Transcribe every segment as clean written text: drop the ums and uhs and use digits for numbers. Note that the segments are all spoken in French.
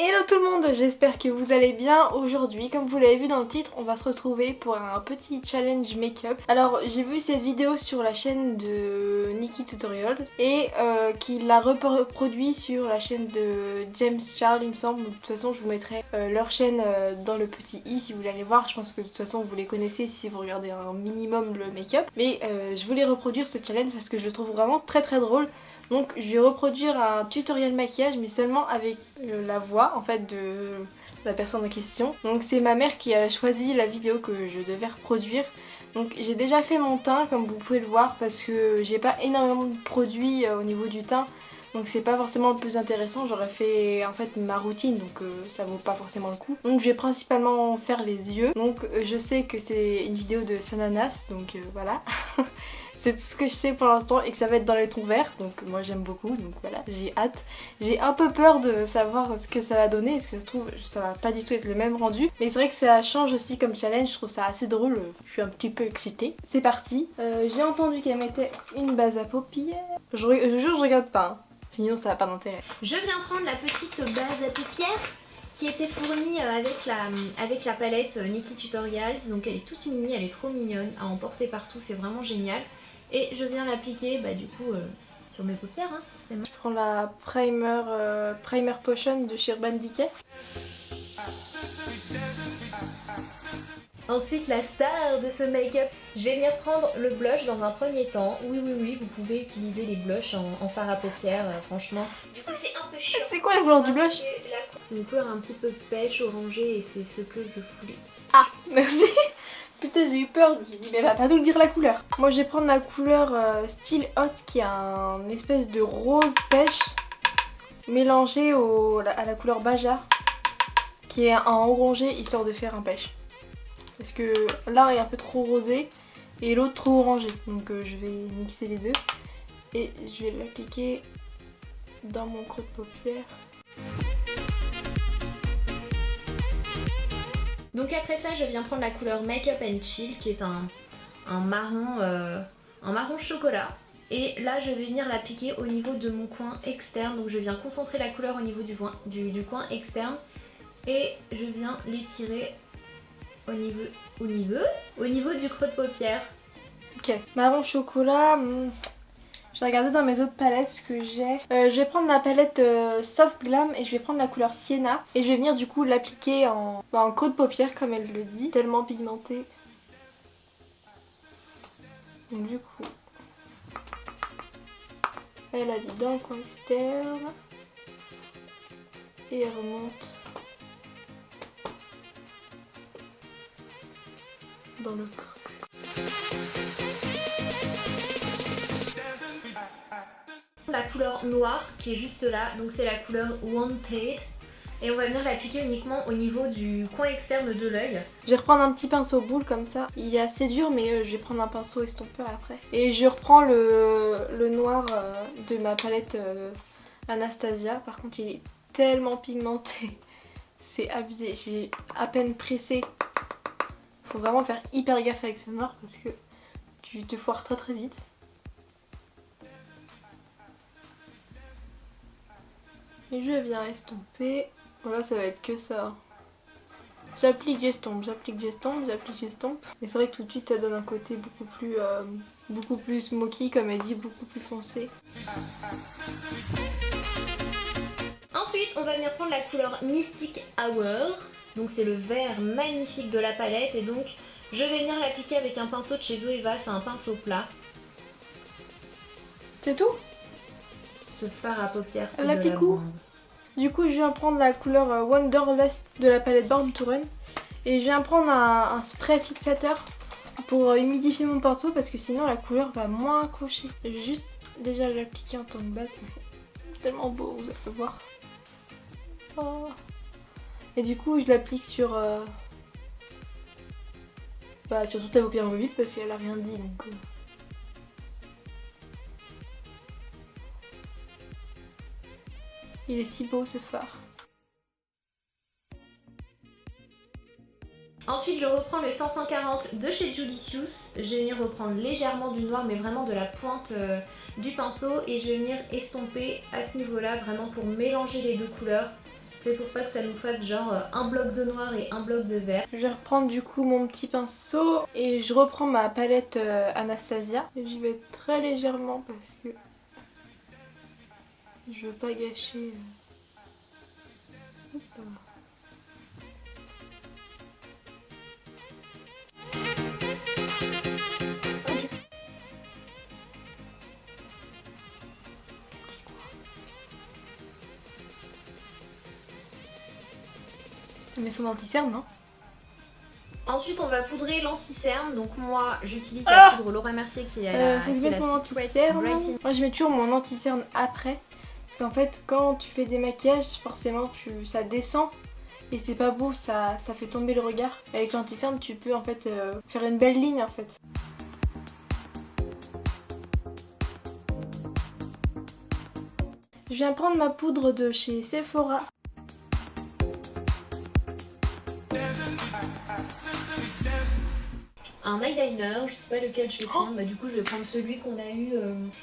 Hello tout le monde, j'espère que vous allez bien. Aujourd'hui, comme vous l'avez vu dans le titre, on va se retrouver pour un petit challenge make-up. Alors j'ai vu cette vidéo sur la chaîne de Nikki Tutorials et qu'il l'a reproduit sur la chaîne de James Charles il me semble. De toute façon je vous mettrai leur chaîne dans le petit i si vous voulez aller voir. Je pense que de toute façon vous les connaissez si vous regardez un minimum le make-up. Mais je voulais reproduire ce challenge parce que je le trouve vraiment très drôle. Donc je vais reproduire un tutoriel maquillage mais seulement avec la voix en fait de la personne en question. Donc c'est ma mère qui a choisi la vidéo que je devais reproduire. Donc j'ai déjà fait mon teint comme vous pouvez le voir parce que j'ai pas énormément de produits au niveau du teint. Donc c'est pas forcément le plus intéressant, j'aurais fait en fait ma routine donc ça vaut pas forcément le coup. Donc je vais principalement faire les yeux. Donc je sais que c'est une vidéo de Sananas donc voilà. C'est tout ce que je sais pour l'instant et que ça va être dans les tons verts, donc moi j'aime beaucoup, donc voilà, j'ai hâte. J'ai un peu peur de savoir ce que ça va donner, parce que ça se trouve ça va pas du tout être le même rendu. Mais c'est vrai que ça change aussi comme challenge, je trouve ça assez drôle, je suis un petit peu excitée. C'est parti, j'ai entendu qu'elle mettait une base à paupières. Je jure je regarde pas, hein. Sinon ça n'a pas d'intérêt. Je viens prendre la petite base à paupières qui était fournie avec la palette Nikki Tutorials, donc elle est toute mini, elle est trop mignonne à emporter partout, c'est vraiment génial. Et je viens l'appliquer du coup sur mes paupières, hein, forcément. Je prends la Primer Potion de chez Urban Decay. Ensuite la star de ce make-up, je vais venir prendre le blush dans un premier temps. Oui, vous pouvez utiliser les blushs en fard à paupières, franchement. Du coup c'est un peu chiant. C'est quoi la couleur du blush? Une couleur un petit peu pêche, orangée, et c'est ce que je voulais. Ah, merci. Putain j'ai eu peur, j'ai dit mais elle va pas nous le dire la couleur. Moi je vais prendre la couleur Still Hot qui a un espèce de rose pêche mélangé à la couleur Baja qui est en orangé histoire de faire un pêche. Parce que l'un est un peu trop rosé et l'autre trop orangé. Donc je vais mixer les deux et je vais l'appliquer dans mon creux de paupière. Donc après ça je viens prendre la couleur Makeup and Chill qui est un marron chocolat. Et là je vais venir l'appliquer au niveau de mon coin externe. Donc je viens concentrer la couleur au niveau du coin externe. Et je viens l'étirer au niveau du creux de paupière. Ok, marron chocolat. J'ai regardé dans mes autres palettes ce que j'ai. Je vais prendre la palette Soft Glam et je vais prendre la couleur Sienna. Et je vais venir du coup l'appliquer en creux de paupière comme elle le dit. Tellement pigmenté. Donc du coup, elle a dit dans le coin externe. Et elle remonte dans le creux. La couleur noire qui est juste là, donc c'est la couleur Wanted. Et on va venir l'appliquer uniquement au niveau du coin externe de l'œil. Je vais reprendre un petit pinceau boule comme ça. Il est assez dur mais je vais prendre un pinceau estompeur après. Et je reprends le noir de ma palette Anastasia. Par contre il est tellement pigmenté. C'est abusé. J'ai à peine pressé. Faut vraiment faire hyper gaffe avec ce noir parce que tu te foires très vite. Et je viens estomper. Voilà, ça va être que ça. J'applique, j'estompe, j'applique, j'estompe, j'applique, j'estompe. Et c'est vrai que tout de suite ça donne un côté beaucoup plus smoky comme elle dit, beaucoup plus foncé. Ensuite on va venir prendre la couleur Mystic Hour. Donc c'est le vert magnifique de la palette. Et donc je vais venir l'appliquer avec un pinceau de chez Zoeva, c'est un pinceau plat. C'est tout? Ce fard à paupières, c'est Elle l'applique où? Du coup je viens prendre la couleur Wanderlust de la palette Born to Run. Et je viens prendre un spray fixateur pour humidifier mon pinceau parce que sinon la couleur va moins accrocher. Je vais juste déjà l'appliquer en tant que base. C'est tellement beau, vous allez voir. Oh. Et du coup je l'applique sur toute la paupière mobile parce qu'elle a rien dit donc... Il est si beau ce fard. Ensuite je reprends le 540 de chez Julicious. Je vais venir reprendre légèrement du noir mais vraiment de la pointe du pinceau. Et je vais venir estomper à ce niveau là vraiment pour mélanger les deux couleurs. C'est pour pas que ça nous fasse genre un bloc de noir et un bloc de vert. Je vais reprendre du coup mon petit pinceau et je reprends ma palette Anastasia. Et j'y vais très légèrement parce que je veux pas gâcher. Hop là. Mais son anti-cerne, non? Ensuite on va poudrer l'anti-cerne. Donc moi j'utilise la poudre Laura Mercier qui est la, faut que je mette mon anti-cerne. Moi je mets toujours mon anti-cerne après. Parce qu'en fait quand tu fais des maquillages forcément ça descend. Et c'est pas beau, ça fait tomber le regard. Avec l'anti-cerne tu peux en fait faire une belle ligne en fait. Je viens prendre ma poudre de chez Sephora. Un eyeliner, je sais pas lequel je vais prendre, bah du coup je vais prendre celui qu'on a eu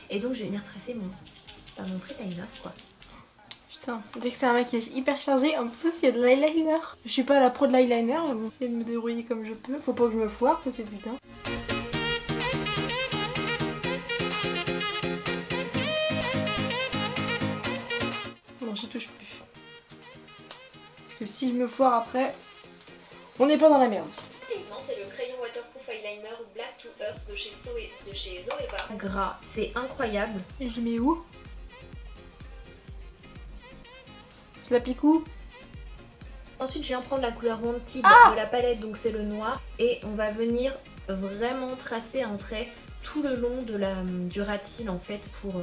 et donc je vais venir tracer mon trait liner quoi. Putain, dès que c'est un maquillage hyper chargé, en plus il y a de l'eyeliner. Je suis pas la pro de l'eyeliner, mais bon, j'essaie de me débrouiller comme je peux. Faut pas que je me foire, parce que putain. Non, j'y touche plus. Parce que si je me foire après, on n'est pas dans la merde. C'est le crayon waterproof eyeliner Black to Earth de chez Zoeva. Gras, c'est incroyable. Et je le mets où? Je l'applique où? Ensuite je viens prendre la couleur Wanted de la palette, donc c'est le noir. Et on va venir vraiment tracer un trait tout le long de du ras de cils en fait pour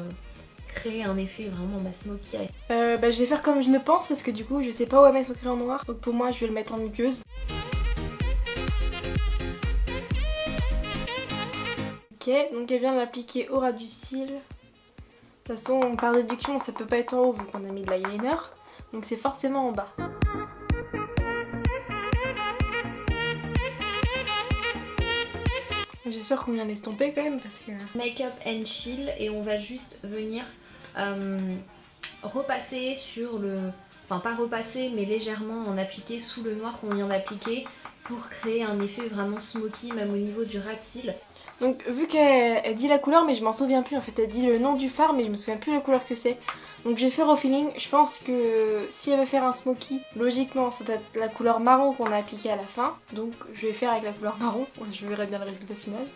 créer un effet vraiment smoky. Je vais faire comme je le pense parce que du coup je sais pas où mettre son crayon noir. Donc pour moi je vais le mettre en muqueuse. Ok, donc elle vient de l'appliquer au ras du cil. De toute façon par déduction ça peut pas être en haut vu qu'on a mis de l'eyeliner. Donc c'est forcément en bas. J'espère qu'on vient l'estomper quand même parce que... Make-up and chill et on va juste venir repasser sur le... Enfin pas repasser mais légèrement en appliquer sous le noir qu'on vient d'appliquer pour créer un effet vraiment smoky même au niveau du ras de cils. Donc vu qu'elle dit la couleur mais je m'en souviens plus en fait, elle dit le nom du fard mais je me souviens plus la couleur que c'est. Donc je vais faire au feeling, je pense que si elle veut faire un smoky, logiquement ça doit être la couleur marron qu'on a appliquée à la fin. Donc je vais faire avec la couleur marron, je verrai bien le résultat final.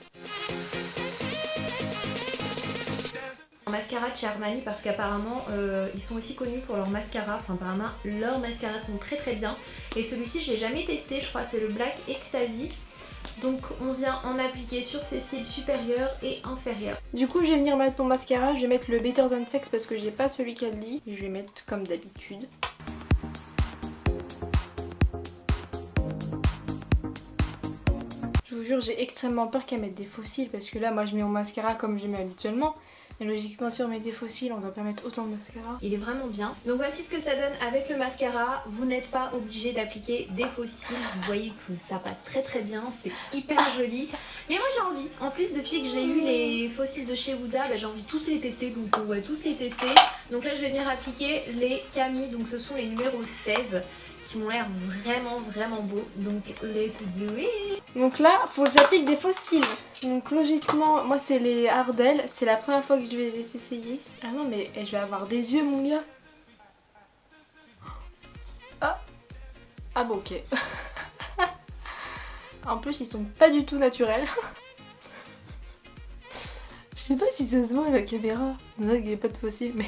Un mascara de chez Armani parce qu'apparemment ils sont aussi connus pour leurs mascaras, enfin apparemment leurs mascaras sont très très bien. Et celui-ci je l'ai jamais testé, je crois c'est le Black Ecstasy. Donc on vient en appliquer sur ses cils supérieurs et inférieurs. Du coup je vais venir mettre mon mascara, je vais mettre le Better Than Sex parce que j'ai pas celui qu'elle dit. Je vais mettre comme d'habitude. Je vous jure j'ai extrêmement peur qu'elle mette des faux cils parce que là moi je mets mon mascara comme je mets habituellement. Et logiquement si on met des faux cils on doit pas mettre autant de mascara. Il est vraiment bien. Donc voici ce que ça donne avec le mascara. Vous n'êtes pas obligé d'appliquer des faux cils. Vous voyez que ça passe très très bien. C'est hyper joli. Mais moi j'ai envie. En plus depuis que j'ai eu les faux cils de chez Huda, j'ai envie de tous les tester. Donc on va tous les tester. Donc là je vais venir appliquer les Camille. Donc ce sont les numéros 16 qui m'ont l'air vraiment vraiment beaux. Donc let's do it. Donc là faut que j'applique des faux cils. Donc logiquement moi c'est les Ardell. C'est la première fois que je vais les essayer. Ah non mais je vais avoir des yeux mon gars. Ah bon ok. En plus ils sont pas du tout naturels. Je sais pas si ça se voit à la caméra. On dirait qu'il n'y a pas de faux cils mais...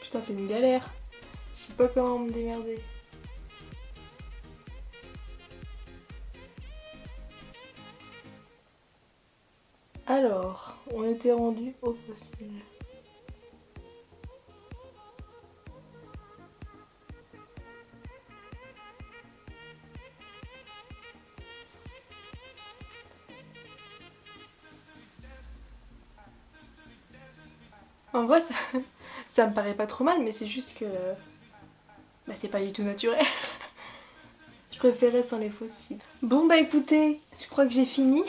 Putain c'est une galère. Je sais pas comment me démerder. Alors, on était rendu au fossile. En vrai ça me paraît pas trop mal mais c'est juste que c'est pas du tout naturel. Je préférais sans les faux cils. Bon bah écoutez, je crois que j'ai fini.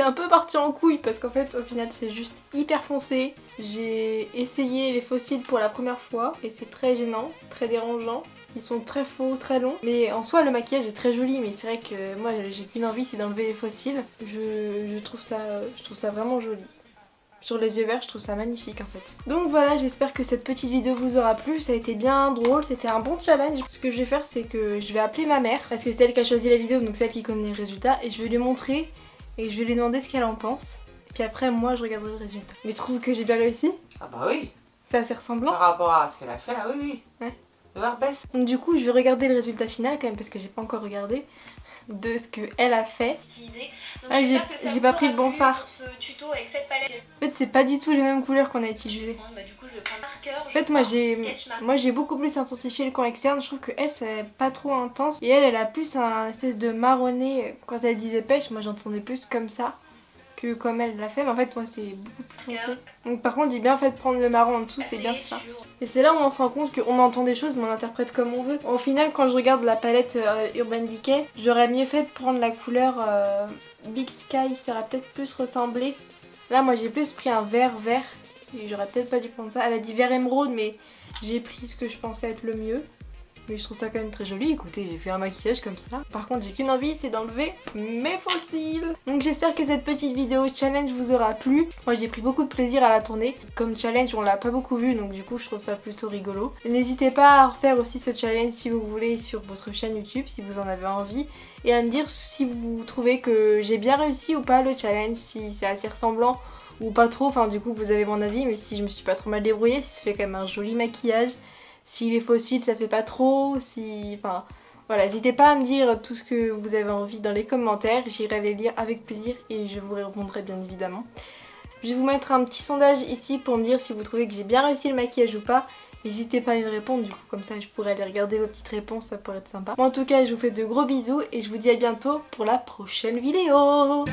c'est un peu parti en couille parce qu'en fait au final c'est juste hyper foncé. J'ai essayé les fossiles pour la première fois et c'est très gênant, très dérangeant. Ils sont très faux, très longs. Mais en soi le maquillage est très joli, mais c'est vrai que moi j'ai qu'une envie, c'est d'enlever les fossiles. Je trouve ça vraiment joli. Sur les yeux verts, je trouve ça magnifique en fait. Donc voilà, j'espère que cette petite vidéo vous aura plu. Ça a été bien drôle, c'était un bon challenge. Ce que je vais faire, c'est que je vais appeler ma mère, parce que c'est elle qui a choisi la vidéo, donc c'est elle qui connaît les résultats. Et je vais lui montrer, et je vais lui demander ce qu'elle en pense. Et puis après, moi, je regarderai le résultat. Mais tu trouves que j'ai bien réussi? Ah bah oui. C'est assez ressemblant. Par rapport à ce qu'elle a fait, ah oui, oui. Ouais. De voir baisse. Donc du coup, je vais regarder le résultat final quand même, parce que j'ai pas encore regardé de ce qu'elle a fait. Ah, j'ai pas pris le bon fard. Ce tuto avec cette palette. En fait, c'est pas du tout les mêmes couleurs qu'on a utilisées. Bah, du coup, je vais prendre marqueur. En fait, moi j'ai beaucoup plus intensifié le coin externe. Je trouve que elle, c'est pas trop intense. Et elle a plus un espèce de marronné. Quand elle disait pêche, moi j'entendais plus comme ça que comme elle l'a fait. Mais en fait, moi c'est beaucoup plus foncé. Donc par contre, j'ai bien fait de prendre le marron en dessous, c'est bien ça. Et c'est là où on se rend compte qu'on entend des choses mais on interprète comme on veut. Au final, quand je regarde la palette Urban Decay, j'aurais mieux fait de prendre la couleur Big Sky, ça aurait peut-être plus ressemblé. Là, moi j'ai plus pris un vert. Et j'aurais peut-être pas dû prendre ça. Elle a dit vert émeraude, mais j'ai pris ce que je pensais être le mieux. Mais je trouve ça quand même très joli. Écoutez, j'ai fait un maquillage comme ça. Par contre, j'ai qu'une envie, c'est d'enlever mes fossiles. Donc j'espère que cette petite vidéo challenge vous aura plu. Moi, j'ai pris beaucoup de plaisir à la tourner. Comme challenge, on l'a pas beaucoup vu, donc du coup, je trouve ça plutôt rigolo. N'hésitez pas à refaire aussi ce challenge si vous voulez sur votre chaîne YouTube, si vous en avez envie. Et à me dire si vous trouvez que j'ai bien réussi ou pas le challenge, si c'est assez ressemblant ou pas trop, enfin du coup vous avez mon avis, mais si je me suis pas trop mal débrouillée, si ça fait quand même un joli maquillage, si les fossiles ça fait pas trop, si... Enfin voilà, n'hésitez pas à me dire tout ce que vous avez envie dans les commentaires, j'irai les lire avec plaisir et je vous répondrai bien évidemment. Je vais vous mettre un petit sondage ici pour me dire si vous trouvez que j'ai bien réussi le maquillage ou pas. N'hésitez pas à me répondre, du coup comme ça je pourrais aller regarder vos petites réponses, ça pourrait être sympa. Moi, en tout cas, je vous fais de gros bisous et je vous dis à bientôt pour la prochaine vidéo.